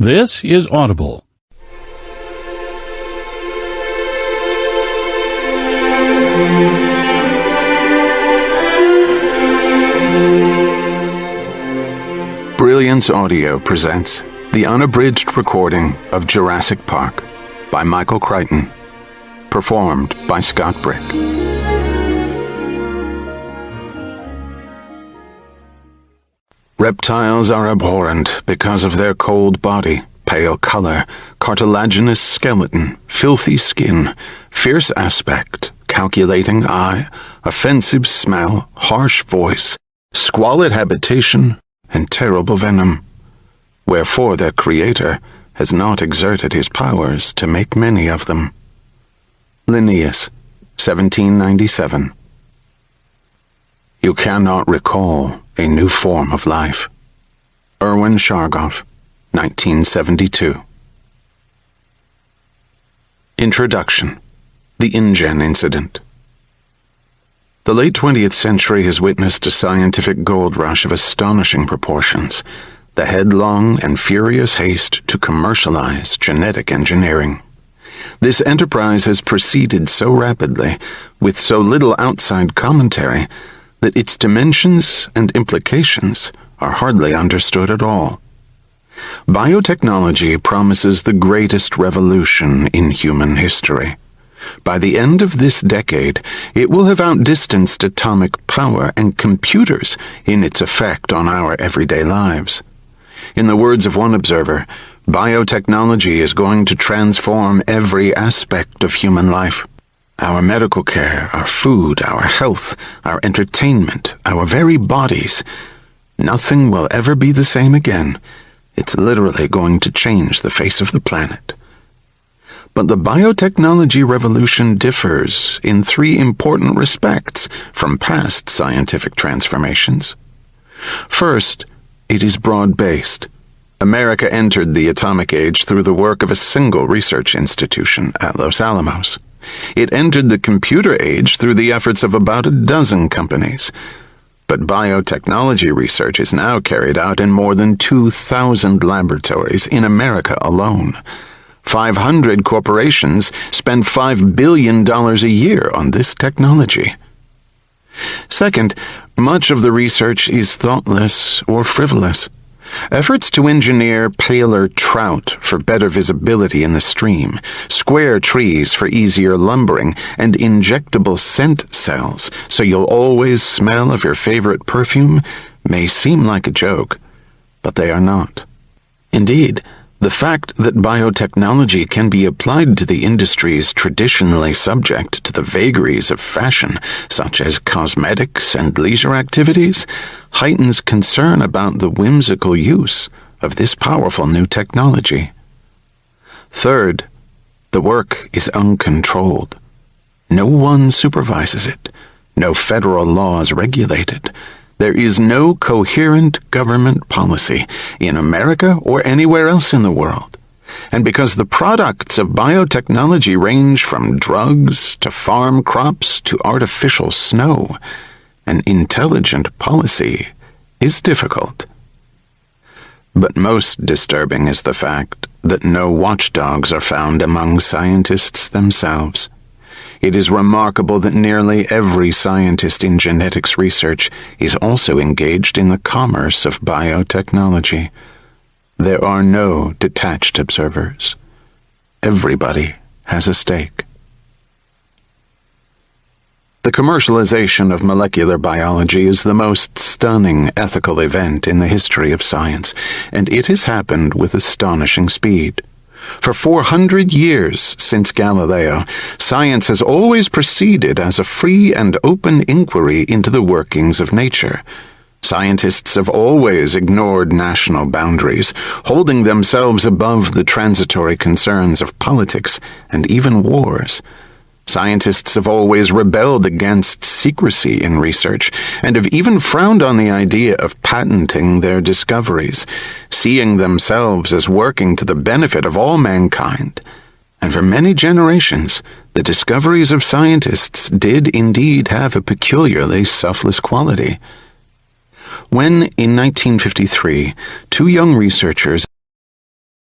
This is Audible. Brilliance Audio presents the unabridged recording of Jurassic Park by Michael Crichton, performed by Scott Brick. Reptiles are abhorrent because of their cold body, pale color, cartilaginous skeleton, filthy skin, fierce aspect, calculating eye, offensive smell, harsh voice, squalid habitation, and terrible venom. Wherefore their creator has not exerted his powers to make many of them. Linnaeus, 1797. You cannot recall a new form of life. Erwin Chargaff, 1972. Introduction. The InGen Incident. The late 20th century has witnessed a scientific gold rush of astonishing proportions, the headlong and furious haste to commercialize genetic engineering. This enterprise has proceeded so rapidly, with so little outside commentary, that its dimensions and implications are hardly understood at all. Biotechnology promises the greatest revolution in human history. By the end of this decade, it will have outdistanced atomic power and computers in its effect on our everyday lives. In the words of one observer, biotechnology is going to transform every aspect of human life. Our medical care, our food, our health, our entertainment, our very bodies. Nothing will ever be the same again. It's literally going to change the face of the planet. But the biotechnology revolution differs in three important respects from past scientific transformations. First, it is broad-based. America entered the atomic age through the work of a single research institution at Los Alamos. It entered the computer age through the efforts of about a dozen companies. But biotechnology research is now carried out in more than 2,000 laboratories in America alone. 500 corporations spend $5 billion a year on this technology. Second, much of the research is thoughtless or frivolous. Efforts to engineer paler trout for better visibility in the stream, square trees for easier lumbering, and injectable scent cells so you'll always smell of your favorite perfume may seem like a joke, but they are not. Indeed, the fact that biotechnology can be applied to the industries traditionally subject to the vagaries of fashion, such as cosmetics and leisure activities, heightens concern about the whimsical use of this powerful new technology. Third, the work is uncontrolled. No one supervises it. No federal laws regulate it. There is no coherent government policy in America or anywhere else in the world. And because the products of biotechnology range from drugs to farm crops to artificial snow, an intelligent policy is difficult. But most disturbing is the fact that no watchdogs are found among scientists themselves. It is remarkable that nearly every scientist in genetics research is also engaged in the commerce of biotechnology. There are no detached observers. Everybody has a stake. The commercialization of molecular biology is the most stunning ethical event in the history of science, and it has happened with astonishing speed. For 400 years since Galileo, science has always proceeded as a free and open inquiry into the workings of nature. Scientists have always ignored national boundaries, holding themselves above the transitory concerns of politics and even wars. Scientists have always rebelled against secrecy in research and have even frowned on the idea of patenting their discoveries, seeing themselves as working to the benefit of all mankind. And for many generations, the discoveries of scientists did indeed have a peculiarly selfless quality. When, in 1953, two young researchers